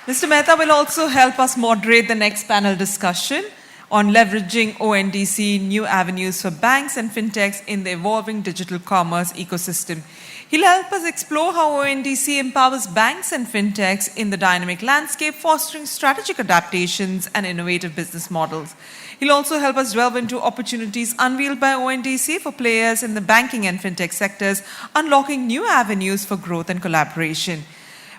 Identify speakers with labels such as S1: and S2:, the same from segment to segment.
S1: Mr. Mehta will also help us moderate the next panel discussion on leveraging ONDC new avenues for banks and fintechs in the evolving digital commerce ecosystem. He'll help us explore how ONDC empowers banks and fintechs in the dynamic landscape, fostering strategic adaptations and innovative business models. He'll also help us delve into opportunities unveiled by ONDC for players in the banking and fintech sectors, unlocking new avenues for growth and collaboration.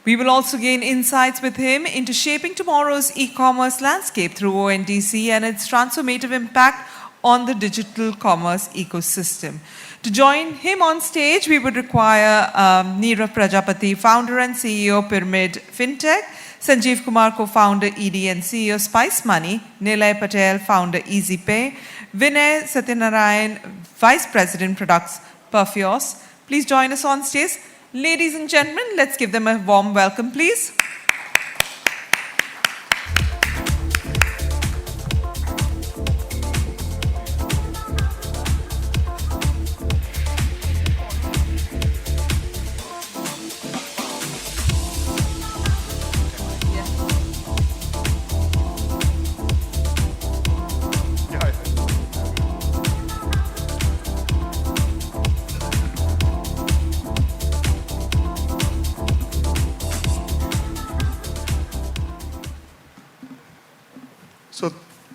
S1: We will also gain insights with him into shaping tomorrow's e-commerce landscape through ONDC and its transformative impact on the digital commerce ecosystem. To join him on stage, we would require Nirav Prajapati, founder and CEO, Pirimid Fintech; Sanjeev Kumar, co-founder, ED and CEO, Spice Money; Nilay Patel, founder, EasyPay; Vinay Sathyanarayana, Vice President, Products, Perfios. Please join us on stage. Ladies and gentlemen, let's give them a warm welcome, please.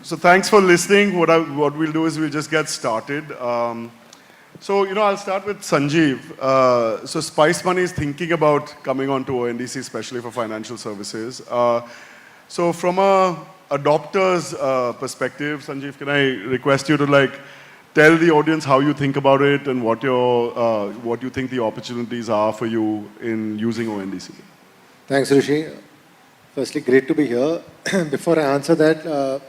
S2: So thanks for listening. What we'll do is we'll just get started. I'll start with Sanjeev. So Spice Money is thinking about coming on to ONDC, especially for financial services. So from a adopter's perspective, Sanjeev, can I request you to tell the audience how you think about it and what you think the opportunities are for you in using ONDC?
S3: Thanks, Rishi. Firstly, great to be here. Before I answer that,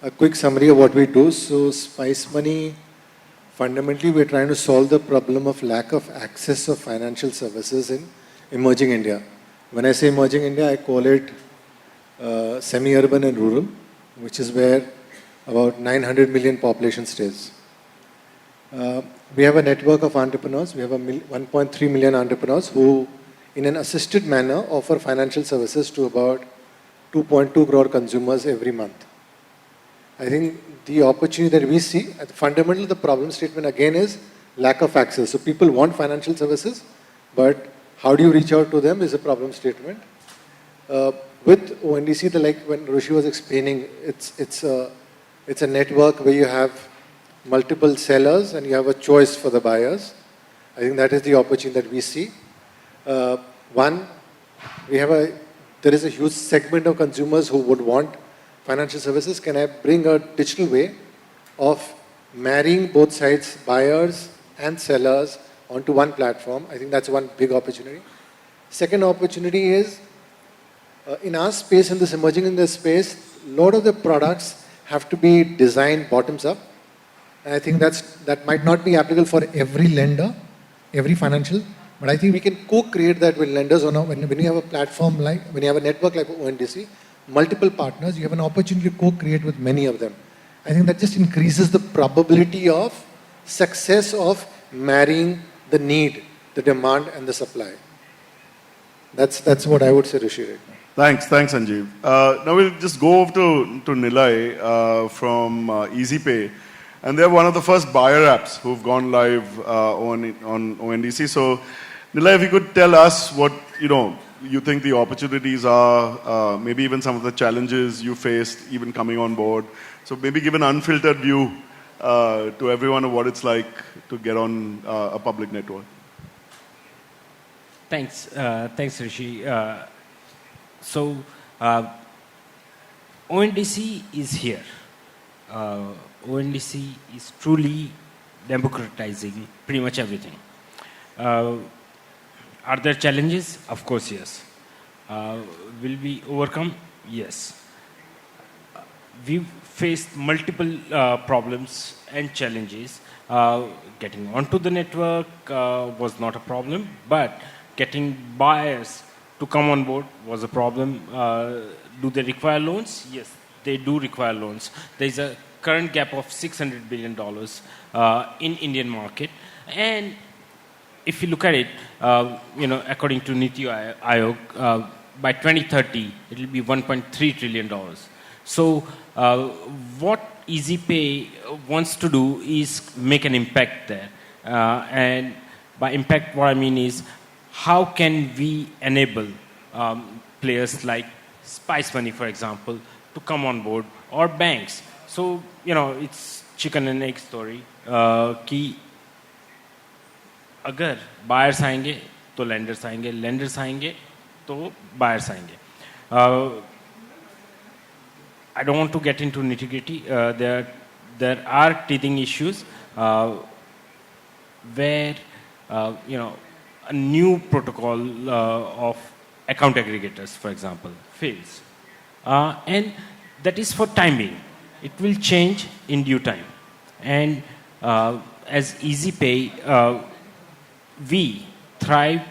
S3: a quick summary of what we do. So Spice Money, fundamentally, we're trying to solve the problem of lack of access of financial services in emerging India. When I say emerging India, I call it semi-urban and rural, which is where about 900 million population stays. We have a network of entrepreneurs. We have 1.3 million entrepreneurs who, in an assisted manner, offer financial services to about 2.2 crore consumers every month. I think the opportunity that we see, fundamentally the problem statement again is lack of access. So people want financial services, but how do you reach out to them is a problem statement. With ONDC, like when Rishi was explaining, it's a network where you have multiple sellers and you have a choice for the buyers. I think that is the opportunity that we see. One, there is a huge segment of consumers who would want financial services. Can I bring a digital way of marrying both sides, buyers and sellers, onto one platform? I think that's one big opportunity. Second opportunity is, in our space, in this emerging in this space, a lot of the products have to be designed bottoms up. And I think that might not be applicable for every lender, every financial, but I think we can co-create that with lenders. When you have a platform when you have a network like ONDC, multiple partners, you have an opportunity to co-create with many of them. I think that just increases the probability of success of marrying the need, the demand and the supply. That's what I would say, Rishi, right now.
S2: Thanks, Sanjeev. Now we'll just go over to Nilay from EasyPay. And they're one of the first buyer apps who've gone live on ONDC. So Nilay, if you could tell us what you think the opportunities are, maybe even some of the challenges you faced even coming on board. So maybe give an unfiltered view to everyone of what it's like to get on a public network.
S4: Thanks, Rishi. ONDC is here. ONDC is truly democratizing pretty much everything. Are there challenges? Of course, yes. Will we overcome? Yes. We've faced multiple problems and challenges. Getting onto the network was not a problem, but getting buyers to come on board was a problem. Do they require loans? Yes, they do require loans. There's a current gap of $600 billion in Indian market. And if you look at it, according to Niti Aayog, by 2030, it will be $1.3 trillion. So what EasyPay wants to do is make an impact there. And by impact, what I mean is, how can we enable players like Spice Money, for example, to come on board, or banks? So, it's chicken and egg story. कि अगर buyers आएंगे, तो lenders आएंगे, lenders आएंगे, तो buyers आएंगे. I don't want to get into nitty-gritty. There are teething issues where a new protocol of account aggregators, for example, fails, and that is for time being. It will change in due time, and as EasyPay, we thrive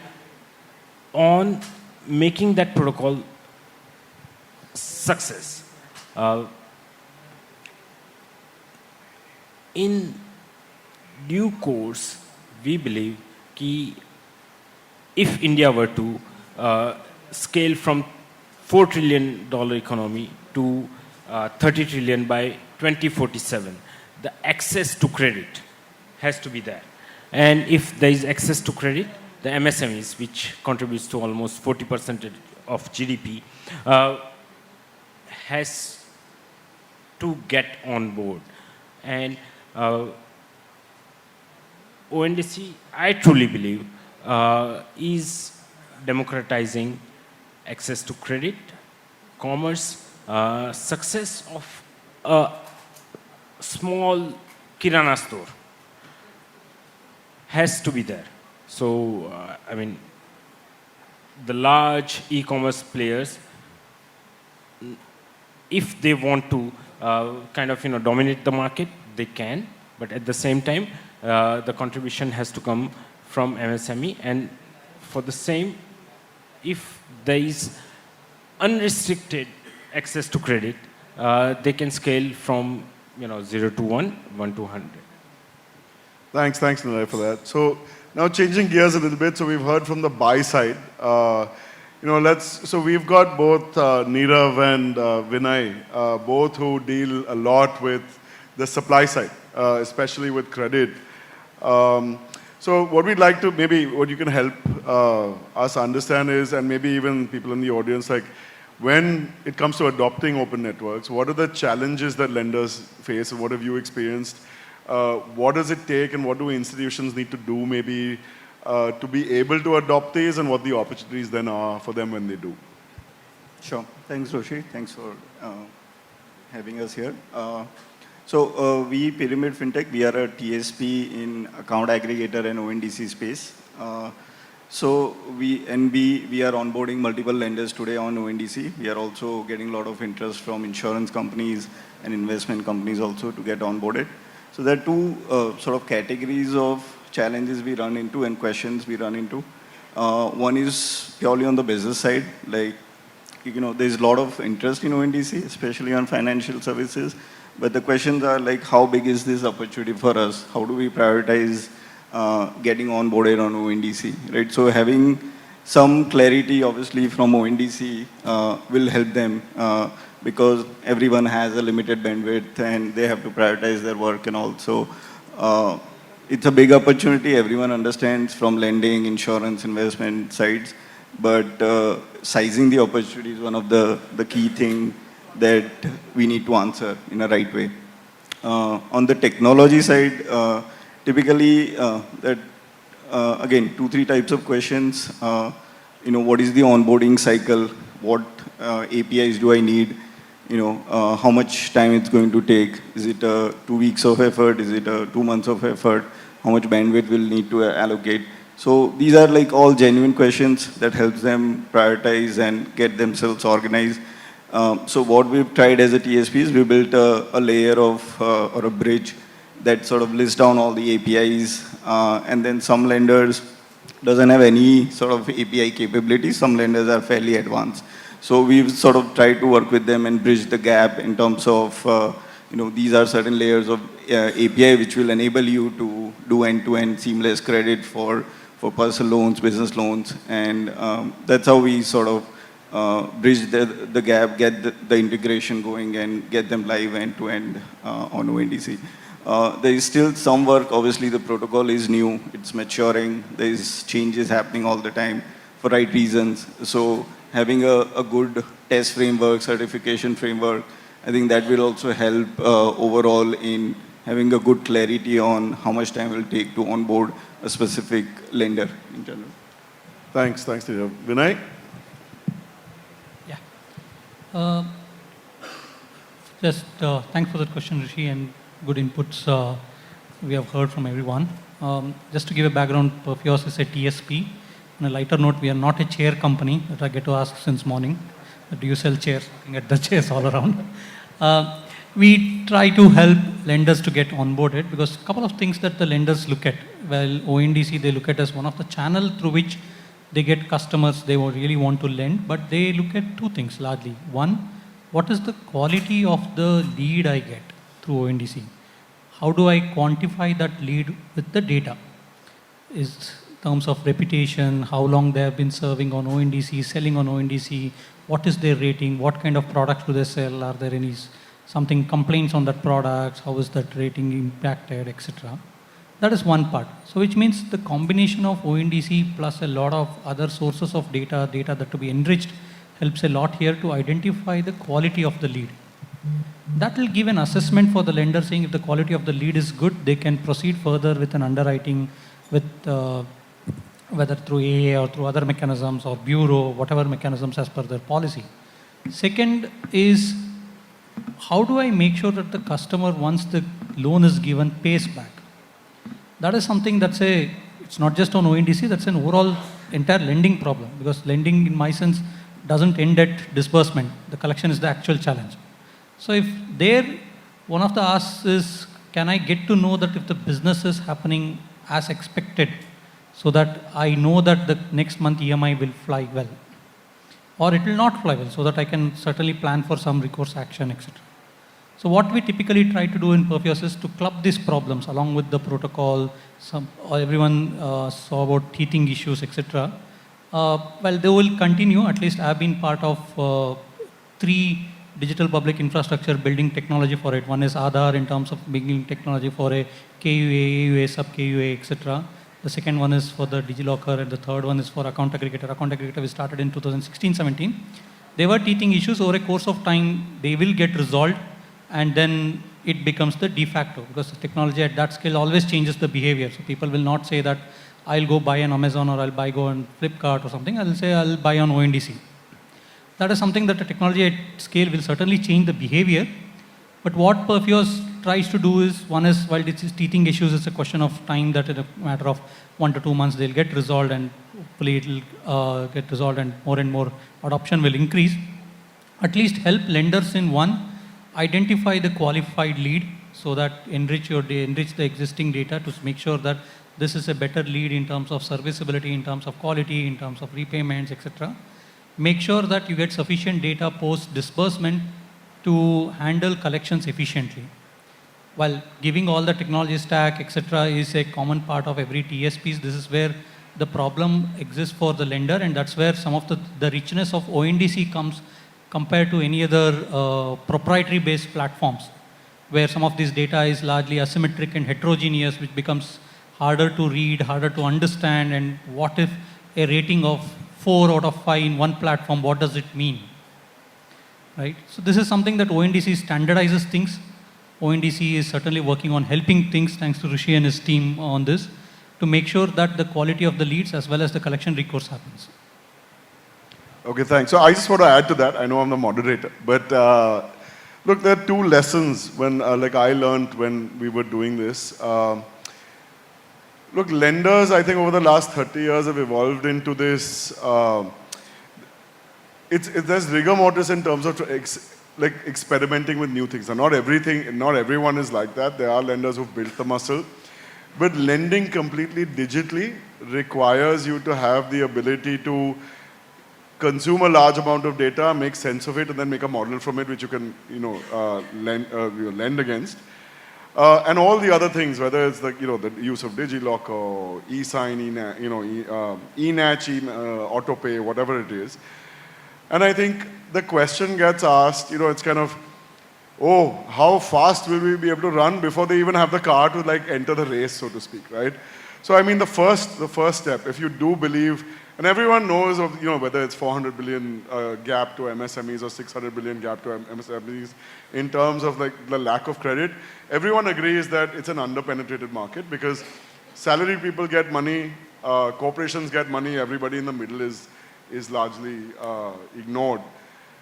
S4: on making that protocol success. In due course, we believe that if India were to scale from $4 trillion economy to $30 trillion by 2047, the access to credit has to be there. And if there is access to credit, the MSMEs, which contributes to almost 40% of GDP, has to get on board. And ONDC, I truly believe, is democratizing access to credit, commerce, success of a small kirana store has to be there. So, the large e-commerce players, if they want to dominate the market, they can. But at the same time, the contribution has to come from MSME. And for the same, if there is unrestricted access to credit, they can scale from 0 to 1, 1 to 100.
S2: Thanks, Nilay, for that. So now changing gears a little bit. So we've heard from the buy side. So we've got both Nirav and Vinay, both who deal a lot with the supply side, especially with credit. So what we'd like to, maybe what you can help us understand is, and maybe even people in the audience, like when it comes to adopting open networks, what are the challenges that lenders face, and what have you experienced? What does it take, and what do institutions need to do maybe to be able to adopt these, and what the opportunities then are for them when they do?
S5: Sure. Thanks, Roshi. Thanks for having us here. We, Pirimid Fintech, we are a TSP in account aggregator and ONDC space. We are onboarding multiple lenders today on ONDC. We are also getting a lot of interest from insurance companies and investment companies also to get onboarded. So there are two sort of categories of challenges we run into and questions we run into. One is purely on the business side, like, there's a lot of interest in ONDC, especially on financial services. But the questions are like, how big is this opportunity for us? How do we prioritize getting onboarded on ONDC, right? So having some clarity, obviously, from ONDC will help them because everyone has a limited bandwidth and they have to prioritize their work and all. So it's a big opportunity. Everyone understands from lending, insurance, investment sides. But sizing the opportunity is one of the key things that we need to answer in a right way. On the technology side, typically, again, 2-3 types of questions. What is the onboarding cycle? What APIs do I need? How much time it's going to take? Is it 2 weeks of effort? Is it 2 months of effort? How much bandwidth will need to allocate? So these are like all genuine questions that helps them prioritize and get themselves organized. So what we've tried as a TSP is we built a layer of, or a bridge that sort of lists down all the APIs. And then some lenders doesn't have any sort of API capabilities. Some lenders are fairly advanced. So we've sort of tried to work with them and bridge the gap in terms of, these are certain layers of API which will enable you to do end-to-end seamless credit for personal loans, business loans. And that's how we sort of bridge the gap, get the integration going, and get them live end-to-end on ONDC. There is still some work. Obviously, the protocol is new. It's maturing. There is changes happening all the time for right reasons. So having a good test framework, certification framework, I think that will also help overall in having a good clarity on how much time it will take to onboard a specific lender in general.
S2: Thanks, Nirav. Vinay?
S6: Yeah. Thanks for that question, Rishi, and good inputs we have heard from everyone. Just to give a background, Perfios is a TSP. On a lighter note, we are not a chair company that I get to ask since morning. Do you sell chairs? Looking at the chairs all around. We try to help lenders to get onboarded because a couple of things that the lenders look at. Well, ONDC, they look at as one of the channel through which they get customers they really want to lend, but they look at two things largely. One, what is the quality of the lead I get through ONDC? How do I quantify that lead with the data? Is terms of reputation, how long they have been serving on ONDC, selling on ONDC, what is their rating, what kind of products do they sell, are there any something complaints on that product, how is that rating impacted, etc. That is one part. So which means the combination of ONDC plus a lot of other sources of data that to be enriched helps a lot here to identify the quality of the lead. That will give an assessment for the lender saying if the quality of the lead is good, they can proceed further with an underwriting with whether through AA or through other mechanisms or bureau, whatever mechanisms as per their policy. Second is, how do I make sure that the customer, once the loan is given, pays back? That is something it's not just on ONDC, that's an overall entire lending problem because lending in my sense doesn't end at disbursement. The collection is the actual challenge. So if one of the asks is, can I get to know that if the business is happening as expected so that I know that the next month EMI will fly well or it will not fly well so that I can certainly plan for some recourse action, etc. So what we typically try to do in Perfios is to club these problems along with the protocol. Everyone saw about teething issues, etc. Well, they will continue. At least I have been part of 3 digital public infrastructure building technology for it. One is Aadhaar in terms of building technology for a KUA, AUA, sub-KUA, etc. The second one is for the DigiLocker, and the third one is for account aggregator. Account aggregator we started in 2016-17. They were teething issues. Over a course of time, they will get resolved, and then it becomes the de facto because the technology at that scale always changes the behavior. So people will not say that I'll go buy on Amazon or I'll go on Flipkart or something. I'll say I'll buy on ONDC. That is something that the technology at scale will certainly change the behavior. But what Perfios tries to do is, one is, while it's teething issues, it's a question of time that in a matter of 1 to 2 months they'll get resolved, and hopefully it'll get resolved and more adoption will increase. At least help lenders in one, identify the qualified lead so that enrich the existing data to make sure that this is a better lead in terms of serviceability, in terms of quality, in terms of repayments, etc. Make sure that you get sufficient data post disbursement to handle collections efficiently. While giving all the technology stack, etc., is a common part of every TSPs, this is where the problem exists for the lender, and that's where some of the richness of ONDC comes compared to any other proprietary-based platforms, where some of this data is largely asymmetric and heterogeneous, which becomes harder to read, harder to understand, and what if a rating of 4 out of 5 in one platform, what does it mean? Right? So this is something that ONDC standardizes things. ONDC is certainly working on helping things, thanks to Rishi and his team on this, to make sure that the quality of the leads as well as the collection recourse happens.
S2: Okay, thanks. So I just want to add to that. I know I'm the moderator, but look, there are 2 lessons when, like I learned when we were doing this. Look, lenders, I think over the last 30 years have evolved into this, there's rigor mortis in terms of experimenting with new things. And not everyone is like that. There are lenders who've built the muscle. But lending completely digitally requires you to have the ability to consume a large amount of data, make sense of it, and then make a model from it which you can, lend against. And all the other things, whether it's the use of DigiLocker, e-sign, eNACH, autopay, whatever it is. And I think the question gets asked, it's kind of, oh, how fast will we be able to run before they even have the car to like enter the race, so to speak, right? So I mean, the first step, if you do believe, and everyone knows of, whether it's 400 billion gap to MSMEs or 600 billion gap to MSMEs in terms of like the lack of credit, everyone agrees that it's an underpenetrated market because salaried people get money, corporations get money, everybody in the middle is largely ignored.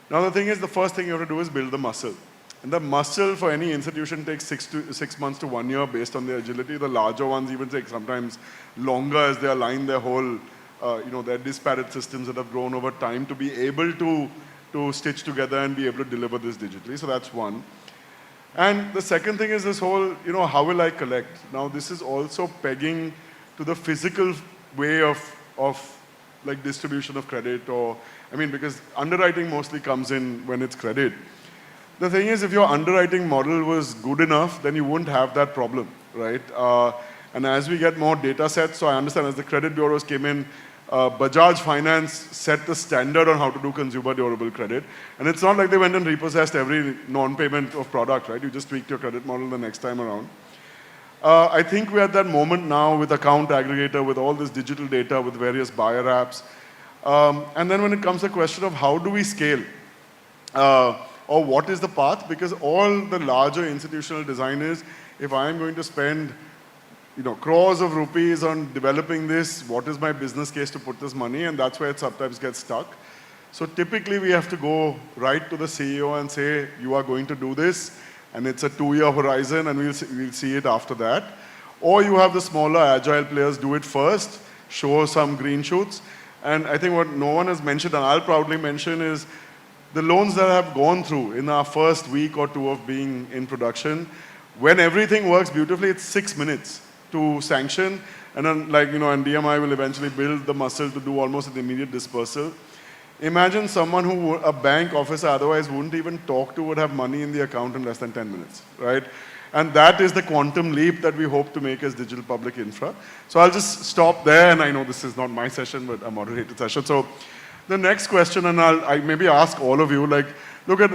S2: Now the thing is, the first thing you have to do is build the muscle. And the muscle for any institution takes 6 months to 1 year based on their agility. The larger ones even take sometimes longer as they align their whole, their disparate systems that have grown over time to be able to stitch together and be able to deliver this digitally. So that's one. And the second thing is this whole, how will I collect? Now this is also pegging to the physical way of like distribution of credit because underwriting mostly comes in when it's credit. The thing is, if your underwriting model was good enough, then you wouldn't have that problem, right? And as we get more data sets, so I understand as the credit bureaus came in, Bajaj Finance set the standard on how to do consumer durable credit. And it's not like they went and repossessed every non-payment of product, right? You just tweaked your credit model the next time around. I think we're at that moment now with account aggregator, with all this digital data, with various buyer apps. And then when it comes to the question of how do we scale, or what is the path? Because all the larger institutional design is, if I'm going to spend crores of rupees on developing this, what is my business case to put this money? And that's where it sometimes gets stuck. So typically we have to go right to the CEO and say, you are going to do this, and it's a 2-year horizon, and we'll see it after that. Or you have the smaller agile players do it first, show some green shoots. And I think what no one has mentioned, and I'll proudly mention, is the loans that have gone through in our first week or two of being in production, when everything works beautifully, it's 6 minutes to sanction, and then and DMI will eventually build the muscle to do almost an immediate dispersal. Imagine someone who a bank officer otherwise wouldn't even talk to would have money in the account in less than 10 minutes, right? And that is the quantum leap that we hope to make as digital public infra. So I'll just stop there, and I know this is not my session, but a moderated session. So the next question, and I maybe ask all of you, look at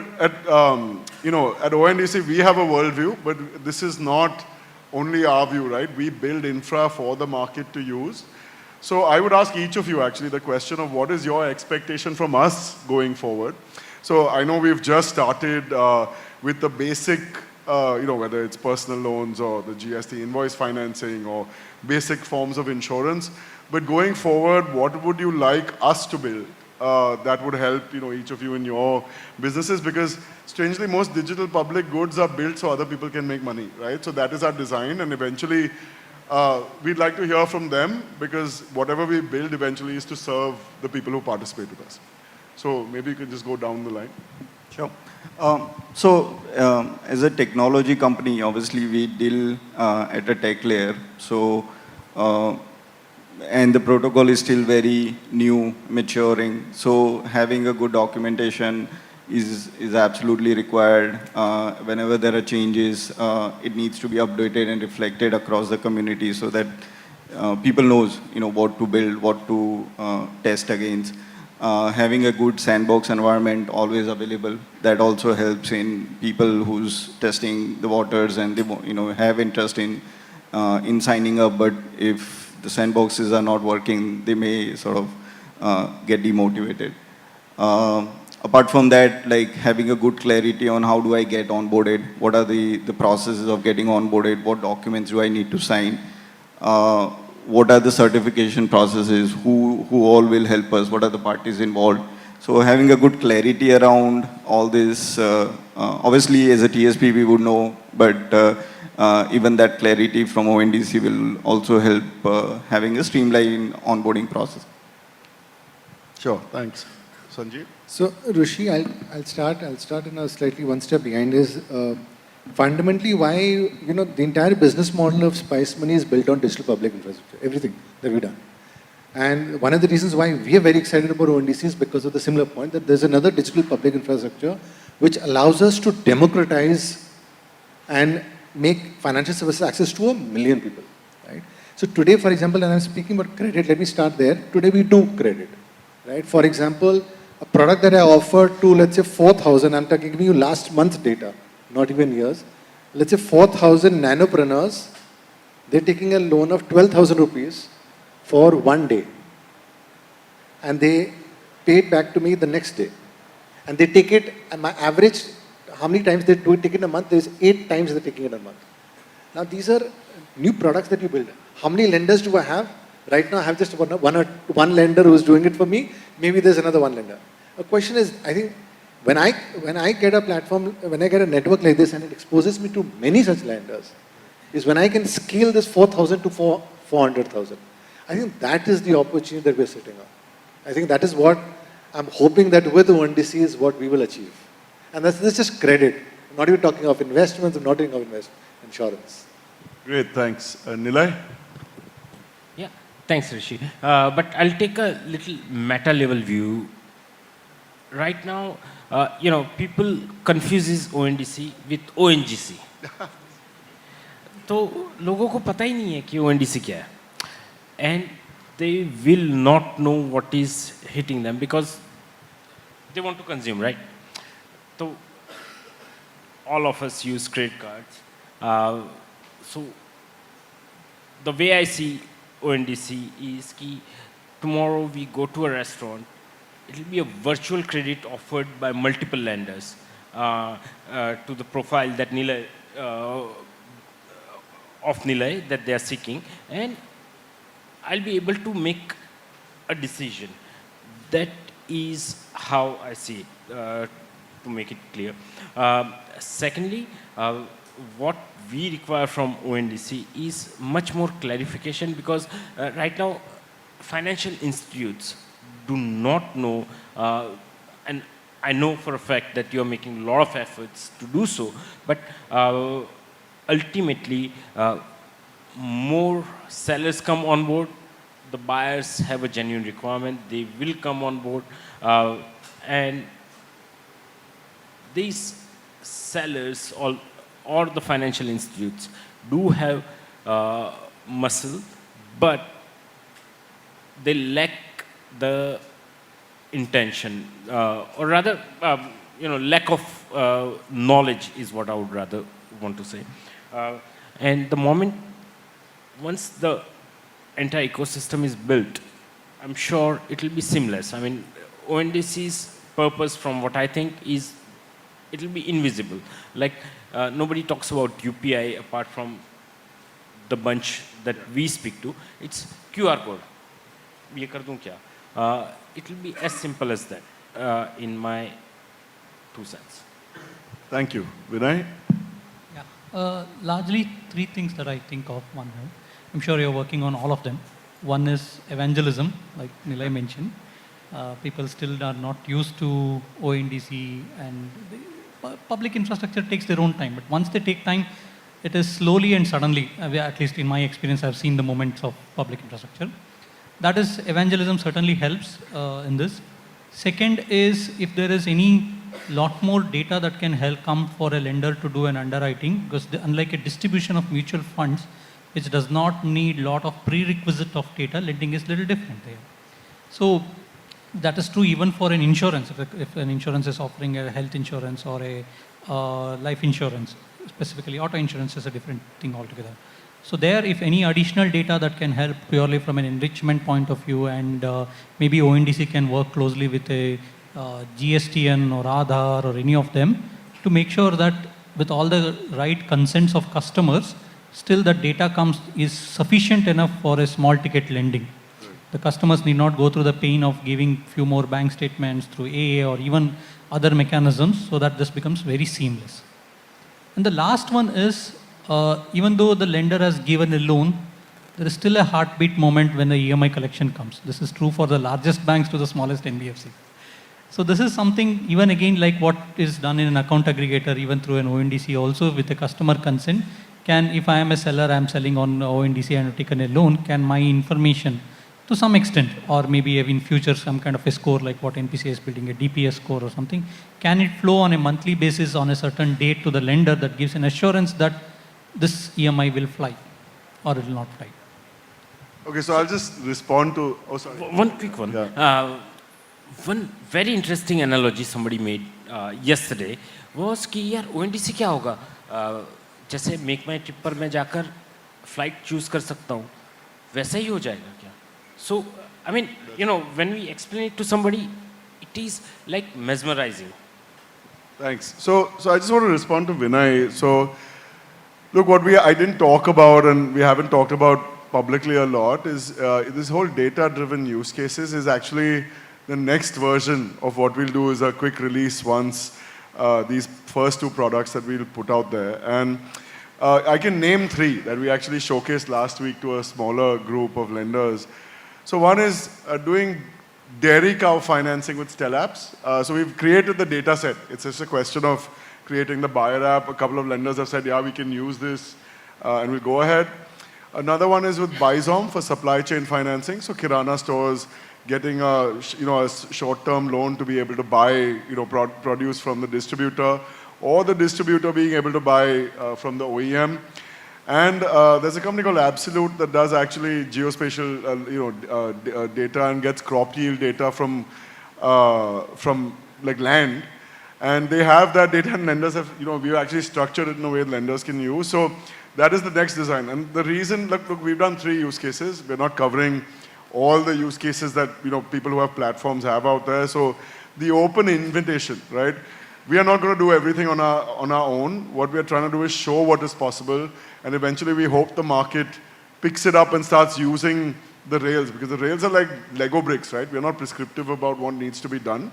S2: ONDC, we have a worldview, but this is not only our view, right? We build infra for the market to use. So I would ask each of you actually the question of what is your expectation from us going forward? So I know we've just started with the basic, whether it's personal loans or the GST invoice financing or basic forms of insurance. But going forward, what would you like us to build that would help each of you in your businesses? Because strangely, most digital public goods are built so other people can make money, right? So that is our design, and eventually we'd like to hear from them, because whatever we build eventually is to serve the people who participate with us. So maybe you could just go down the line.
S5: Sure. As a technology company, obviously we deal at a tech layer. So, and the protocol is still very new, maturing. So having a good documentation is absolutely required. Whenever there are changes, it needs to be updated and reflected across the community so that people knows, what to build, what to test against. Having a good sandbox environment always available, that also helps in people who's testing the waters and they have interest in signing up, but if the sandboxes are not working, they may sort of get demotivated. Apart from that, having a good clarity on how do I get onboarded, what are the processes of getting onboarded, what documents do I need to sign, what are the certification processes, who all will help us, what are the parties involved. So having a good clarity around all this, obviously as a TSP we would know, but even that clarity from ONDC will also help having a streamlined onboarding process.
S2: Sure, thanks. Sanjeev?
S3: So Rishi, I'll start in a slightly one step behind is fundamentally why, the entire business model of Spice Money is built on digital public infrastructure, everything that we've done. And one of the reasons why we are very excited about ONDC is because of the similar point that there's another digital public infrastructure which allows us to democratize and make financial services access to 1 million people, right? So today, for example, and I'm speaking about credit, let me start there. Today we do credit, right? For example, a product that I offered to, let's say, 4,000, I'm giving you last month's data, not even years. Let's say 4,000 nanopreneurs, they're taking a loan of 12,000 rupees for 1 day. And they pay it back to me the next day. And they take it, and my average, how many times they do it, take it in a month? There's 8 times they're taking it in a month. Now these are new products that you build. How many lenders do I have? Right now I have just one lender who's doing it for me. Maybe there's another one lender. The question is, I think, when I get a platform, when I get a network like this and it exposes me to many such lenders, is when I can scale this 4,000 to 400,000. I think that is the opportunity that we're sitting on. I think that is what I'm hoping that with ONDC is what we will achieve. And that's just credit. I'm not even talking of investments, I'm not talking of insurance.
S2: Great, thanks. Nilay?
S4: Yeah, thanks, Rishi. But I'll take a little meta-level view. Right now, people confuses ONDC with ONGC. तो लोगों को पता ही नहीं है कि ONDC क्या है. And they will not know what is hitting them because they want to consume, right? So all of us use credit cards. So the way I see ONDC is that tomorrow we go to a restaurant, it will be a virtual credit offered by multiple lenders to the profile that Nilay, of Nilay that they are seeking, and I'll be able to make a decision. That is how I see it, to make it clear. Secondly, what we require from ONDC is much more clarification because right now financial institutes do not know, and I know for a fact that you are making a lot of efforts to do so, but ultimately more sellers come on board, the buyers have a genuine requirement, they will come on board, and these sellers or the financial institutes do have muscle, but they lack the intention, or rather, lack of knowledge is what I would rather want to say. And the moment, once the entire ecosystem is built, I'm sure it will be seamless. I mean, ONDC's purpose, from what I think, is it will be invisible. Like, nobody talks about UPI apart from the bunch that we speak to. It's QR code. ये कर दूं क्या? It will be as simple as that, in my 2 cents.
S2: Thank you. Vinay?
S6: Yeah. Largely 3 things that I think of. One, I'm sure you're working on all of them. One is evangelism, like Nilay mentioned. People still are not used to ONDC, and public infrastructure takes their own time. But once they take time, it is slowly and suddenly, at least in my experience, I've seen the moments of public infrastructure. That is, evangelism certainly helps in this. Second is, if there is any lot more data that can help come for a lender to do an underwriting, because unlike a distribution of mutual funds, which does not need lot of prerequisite of data, lending is little different there. So that is true even for an insurance. If an insurance is offering a health insurance or a life insurance, specifically auto insurance is a different thing altogether. So there, if any additional data that can help purely from an enrichment point of view, and maybe ONDC can work closely with a GSTN or Aadhaar or any of them to make sure that with all the right consents of customers, still that data is sufficient enough for a small ticket lending. The customers need not go through the pain of giving few more bank statements through AA or even other mechanisms, so that this becomes very seamless. And the last one is, even though the lender has given a loan, there is still a heartbeat moment when the EMI collection comes. This is true for the largest banks to the smallest NBFC. So this is something, even again, like what is done in an account aggregator, even through an ONDC also with a customer consent, if I am a seller, I am selling on ONDC and have taken a loan, can my information to some extent, or maybe in future some kind of a score like what NPCI is building, a DPS score or something, can it flow on a monthly basis on a certain date to the lender that gives an assurance that this EMI will fly or it will not fly?
S2: Okay, so I'll just respond to, oh sorry.
S4: One quick one.
S2: Yeah.
S4: one very interesting analogy somebody made yesterday was कि यार ONDC क्या होगा? जैसे make माई trip पर मैं जाकर flight choose कर सकता हूँ, वैसा ही हो जाएगा क्या? So I mean, you know, when we explain it to somebody, it is like mesmerizing.
S2: Thanks. So I just want to respond to Vinay. So, look, I didn't talk about, and we haven't talked about publicly a lot, is this whole data-driven use cases is actually the next version of what we'll do is a quick release once these first two products that we'll put out there. And I can name three that we actually showcased last week to a smaller group of lenders. So one is doing dairy cow financing with Stellapps. So we've created the data set. It's just a question of creating the buyer app. A couple of lenders have said, yeah, we can use this, and we'll go ahead. Another one is with Bizom for supply chain financing. So Kirana stores getting a short-term loan to be able to buy produce from the distributor, or the distributor being able to buy from the OEM. And there's a company called Absolute that does actually geospatial data and gets crop yield data from like land. And they have that data, and lenders have, we've actually structured it in a way lenders can use. So that is the next design. And the reason, look, we've done 3 use cases. We're not covering all the use cases that people who have platforms have out there. So the open invitation, right? We are not going to do everything on our own. What we are trying to do is show what is possible, and eventually we hope the market picks it up and starts using the rails, because the rails are like Lego bricks, right? We are not prescriptive about what needs to be done.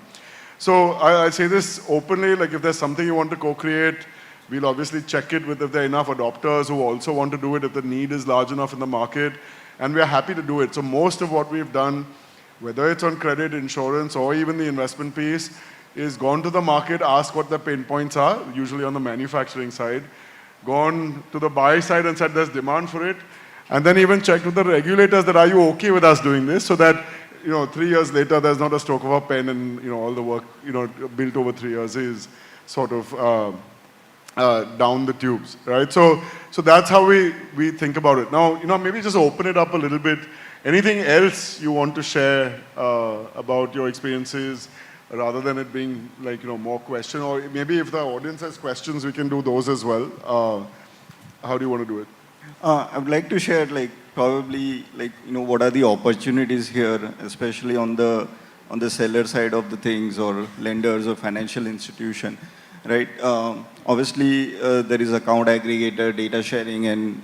S2: So I say this openly, like if there's something you want to co-create, we'll obviously check it with if there are enough adopters who also want to do it, if the need is large enough in the market, and we are happy to do it. So most of what we've done, whether it's on credit, insurance, or even the investment piece, is gone to the market, asked what the pain points are, usually on the manufacturing side, gone to the buy side and said there's demand for it, and then even checked with the regulators that are you okay with us doing this, so that 3 years later there's not a stroke of a pen and all the work built over 3 years is sort of down the tubes, right? So that's how we think about it. Now, maybe just open it up a little bit. Anything else you want to share about your experiences, rather than it being like, more question, or maybe if the audience has questions, we can do those as well. How do you want to do it?
S5: I would like to share, probably, what are the opportunities here, especially on the seller side of the things, or lenders or financial institution, right? Obviously, there is account aggregator, data sharing, and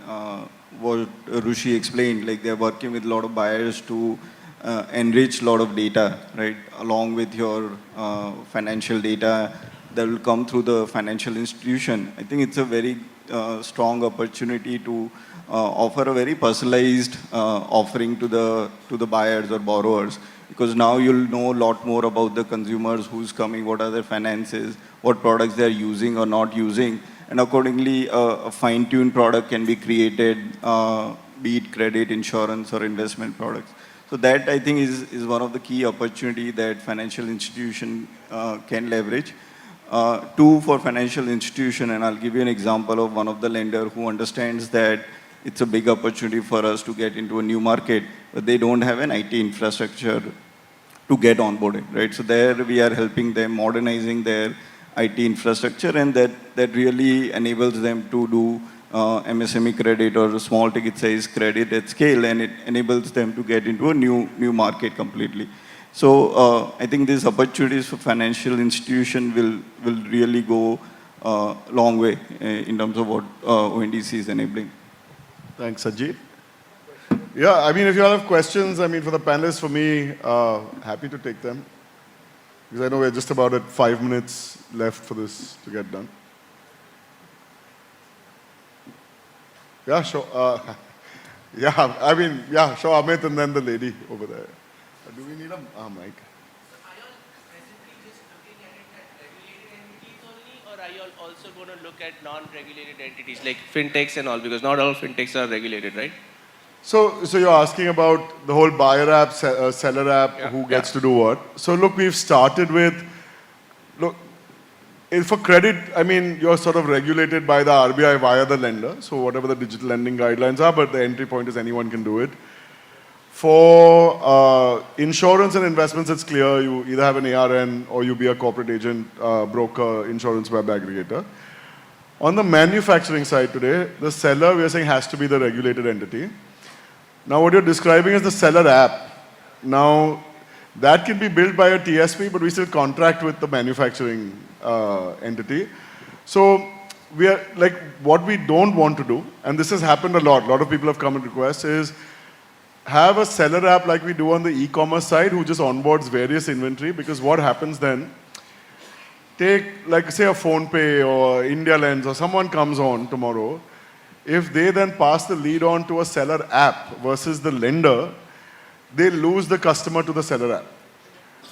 S5: what Rushi explained, they're working with a lot of buyers to enrich a lot of data, right, along with your financial data that will come through the financial institution. I think it's a very strong opportunity to offer a very personalized offering to the buyers or borrowers, because now you'll know a lot more about the consumers, who's coming, what are their finances, what products they're using or not using, and accordingly a fine-tuned product can be created, be it credit, insurance, or investment products. So that, I think, is one of the key opportunity that financial institution can leverage. Two, for financial institution, and I'll give you an example of one of the lender who understands that it's a big opportunity for us to get into a new market, but they don't have an IT infrastructure to get onboarded, right? So there we are helping them, modernizing their IT infrastructure, and that really enables them to do MSME credit or small ticket size credit at scale, and it enables them to get into a new market completely. So I think these opportunities for financial institution will really go a long way in terms of what ONDC is enabling.
S2: Thanks, Sanjeev. Yeah, I mean, if you all have questions, for the panelists, for me, happy to take them. Because I know we're just about at 5 minutes left for this to get done. Yeah, sure. Sure, Amit, and then the lady over there. Do we need a mic?
S7: Are you all presently just looking at it at regulated entities only, or are you all also going to look at non-regulated entities like fintechs and all? Because not all fintechs are regulated, right?
S2: So you're asking about the whole buyer app, seller app, who gets to do what? So look, we've started with, for credit, you're sort of regulated by the RBI via the lender. So whatever the digital lending guidelines are, but the entry point is anyone can do it. For insurance and investments, it's clear. You either have an ARN or you be a corporate agent, broker, insurance web aggregator. On the manufacturing side today, the seller, we are saying, has to be the regulated entity. Now, what you're describing is the seller app. Now, that can be built by a TSP, but we still contract with the manufacturing entity. So, we are like, what we don't want to do, and this has happened a lot of people have come and request, is have a seller app like we do on the e-commerce side who just onboards various inventory, because what happens then, take like say a PhonePe or India Lens or someone comes on tomorrow, if they then pass the lead on to a seller app versus the lender, they lose the customer to the seller app,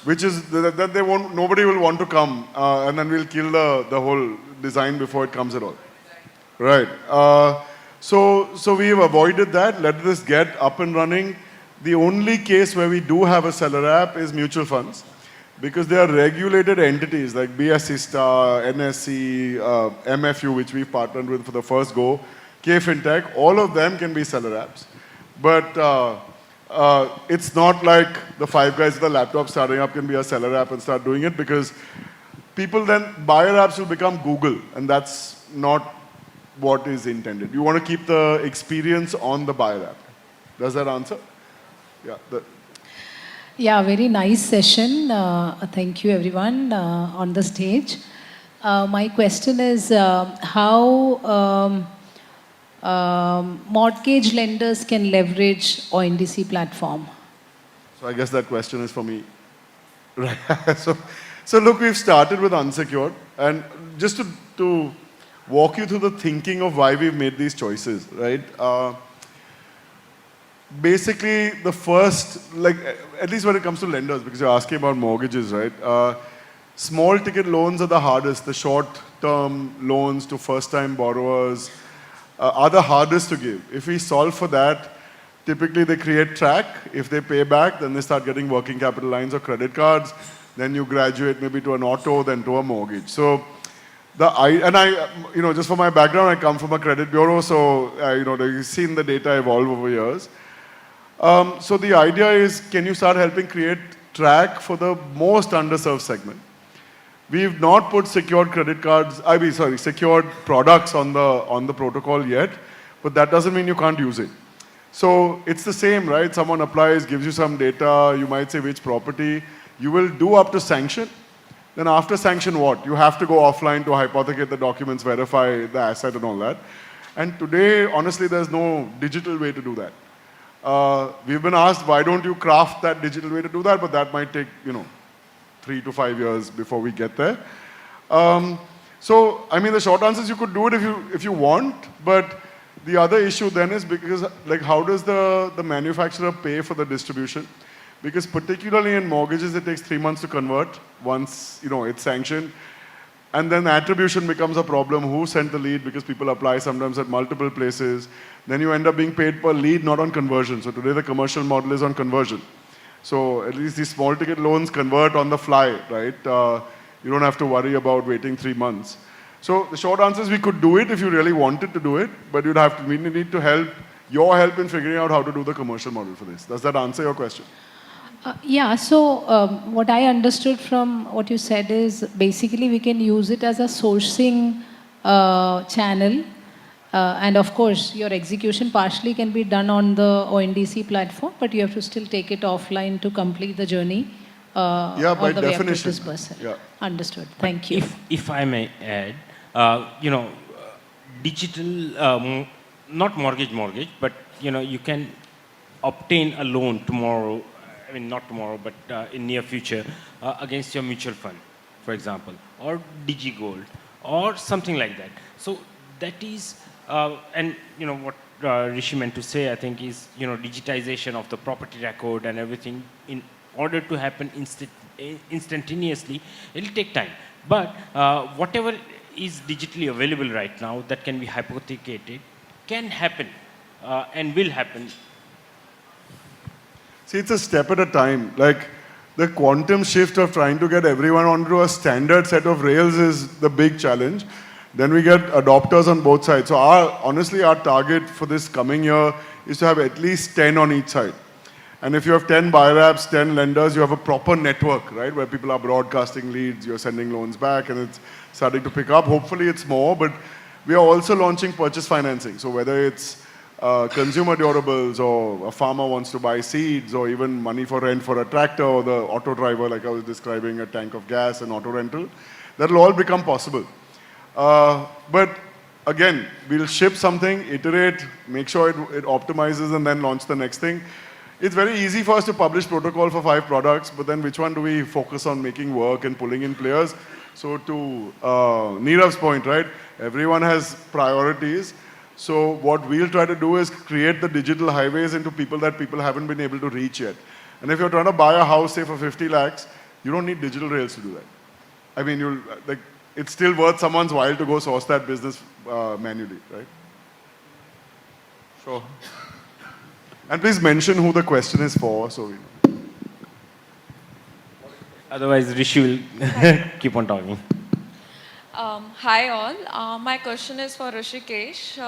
S2: which is that they won't, nobody will want to come, and then we'll kill the whole design before it comes at all. Right. So we've avoided that. Let this get up and running. The only case where we do have a seller app is mutual funds, because they are regulated entities like BSE Star, NSE, MFU, which we've partnered with for the first go, K FinTech, all of them can be seller apps. But it's not like the five guys with a laptop starting up can be a seller app and start doing it, because people then, buyer apps will become Google, and that's not what is intended. You want to keep the experience on the buyer app. Does that answer? Yeah.
S8: Yeah, very nice session. Thank you everyone on the stage. My question is how mortgage lenders can leverage ONDC platform?
S2: So I guess that question is for me. Right. So look, we've started with unsecured, and just to walk you through the thinking of why we've made these choices, right? Basically, the first, like, at least when it comes to lenders, because you're asking about mortgages, right? Small ticket loans are the hardest. The short-term loans to first-time borrowers are the hardest to give. If we solve for that, typically they create track. If they pay back, then they start getting working capital lines or credit cards. Then you graduate maybe to an auto, then to a mortgage. So, just for my background, I come from a credit bureau, so you've seen the data evolve over years. So the idea is, can you start helping create track for the most underserved segment? We've not put secured credit cards, secured products on the protocol yet, but that doesn't mean you can't use it. So it's the same, right? Someone applies, gives you some data, you might say which property, you will do up to sanction. Then after sanction, what? You have to go offline to hypothecate the documents, verify the asset and all that. And today, honestly, there's no digital way to do that. We've been asked, why don't you craft that digital way to do that? But that might take, 3 to 5 years before we get there. So, I mean, the short answer is you could do it if you want, but the other issue then is because, like, how does the manufacturer pay for the distribution? Because particularly in mortgages, it takes 3 months to convert once, it's sanctioned. And then attribution becomes a problem. Who sent the lead? Because people apply sometimes at multiple places. Then you end up being paid per lead, not on conversion. So today the commercial model is on conversion. So at least these small ticket loans convert on the fly, right? You don't have to worry about waiting 3 months. So the short answer is we could do it if you really wanted to do it, but we need to your help in figuring out how to do the commercial model for this. Does that answer your question?
S8: Yeah, so what I understood from what you said is basically we can use it as a sourcing channel, and of course your execution partially can be done on the ONDC platform, but you have to still take it offline to complete the journey
S2: by
S8: all the way up to
S2: definition.
S8: disbursal.
S2: Yeah.
S8: Understood. Thank you.
S4: If I may add, digital, not mortgage, but you can obtain a loan tomorrow. I mean, not tomorrow, but in near future, against your mutual fund, for example, or DigiGold, or something like that. So that is, and what Rishi meant to say, I think, is digitization of the property record and everything. In order to happen instantaneously, it'll take time. But whatever is digitally available right now that can be hypothecated can happen and will happen.
S2: See, it's a step at a time. Like, the quantum shift of trying to get everyone onto a standard set of rails is the big challenge. Then we get adopters on both sides. So honestly, our target for this coming year is to have at least 10 on each side. And if you have 10 buyer apps, 10 lenders, you have a proper network, right? Where people are broadcasting leads, you're sending loans back, and it's starting to pick up. Hopefully it's more, but we are also launching purchase financing. So whether it's consumer durables, or a farmer wants to buy seeds, or even money for rent for a tractor, or the auto driver, like I was describing, a tank of gas and auto rental, that'll all become possible. But again, we'll ship something, iterate, make sure it optimizes, and then launch the next thing. It's very easy for us to publish protocol for 5 products, but then which one do we focus on making work and pulling in players? So to Nirav's point, right? Everyone has priorities. So what we'll try to do is create the digital highways into people that people haven't been able to reach yet. And if you're trying to buy a house, say for 50 lakhs, you don't need digital rails to do that. I mean, it's still worth someone's while to go source that business manually, right? Sure. And please mention who the question is for, so we know.
S4: Otherwise, Rishi will keep on talking.
S9: Hi all. My question is for Hrushikesh.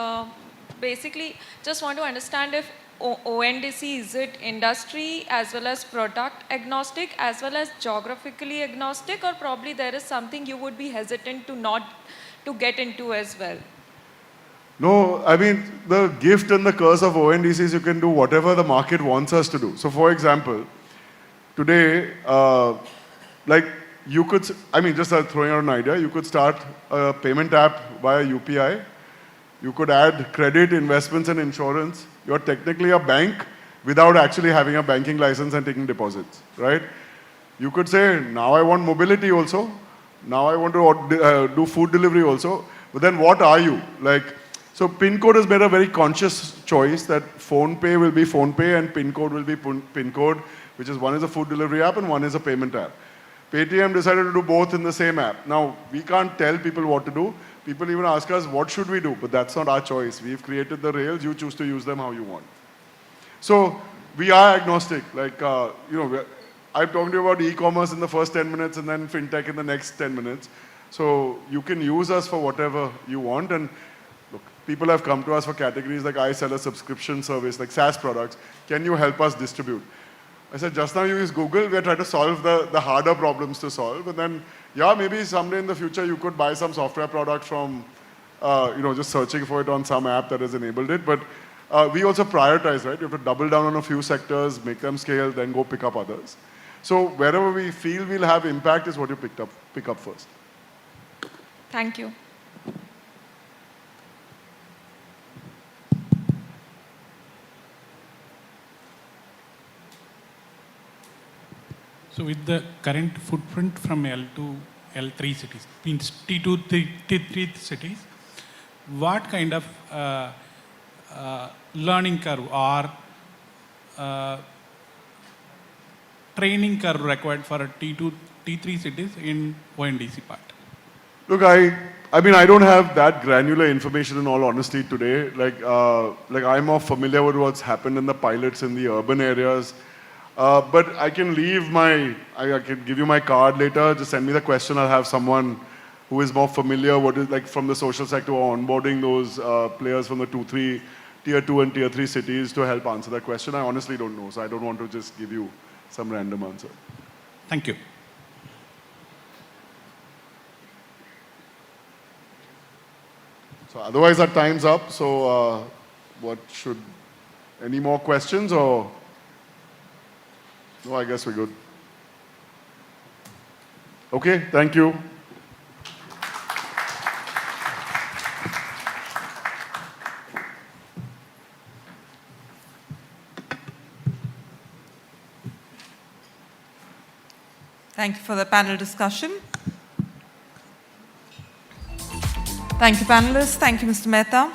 S9: Basically, just want to understand if ONDC, is it industry as well as product agnostic as well as geographically agnostic, or probably there is something you would be hesitant to not to get into as well?
S2: No, I mean, the gift and the curse of ONDC is you can do whatever the market wants us to do. So for example, today, like you could, I mean, just throwing out an idea, you could start a payment app via UPI. You could add credit, investments, and insurance. You're technically a bank without actually having a banking license and taking deposits, right? You could say, now I want mobility also. Now I want to do food delivery also. But then what are you? Like, so PIN code has made a very conscious choice that phone pay will be phone pay and PIN code will be PIN code, which is one is a food delivery app and one is a payment app. Paytm decided to do both in the same app. Now, we can't tell people what to do. People even ask us, what should we do? But that's not our choice. We've created the rails. You choose to use them how you want. So we are agnostic. Like, I'm talking to you about e-commerce in the first 10 minutes and then fintech in the next 10 minutes. So you can use us for whatever you want. And look, people have come to us for categories like I sell a subscription service, like SaaS products. Can you help us distribute? I said, just now you use Google. We're trying to solve the harder problems to solve. And then, yeah, maybe someday in the future you could buy some software product from, just searching for it on some app that has enabled it. But we also prioritize, right? You have to double down on a few sectors, make them scale, then go pick up others. So wherever we feel we'll have impact is what you pick up first.
S9: Thank you.
S10: So with the current footprint from L to L3 cities, means T2, T3 cities, what kind of learning curve or training curve required for a T2, T3 cities in ONDC part?
S2: Look, I mean, I don't have that granular information in all honesty today. Like I'm more familiar with what's happened in the pilots in the urban areas. But I can I can give you my card later. Just send me the question. I'll have someone who is more familiar from the social sector or onboarding those players from the tier 2 and tier 3 cities to help answer that question. I honestly don't know. So I don't want to just give you some random answer.
S10: Thank you.
S2: So otherwise our time's up. So any more questions or? No, I guess we're good. Okay, thank you.
S1: Thank you for the panel discussion. Thank you, panelists. Thank you, Mr. Mehta.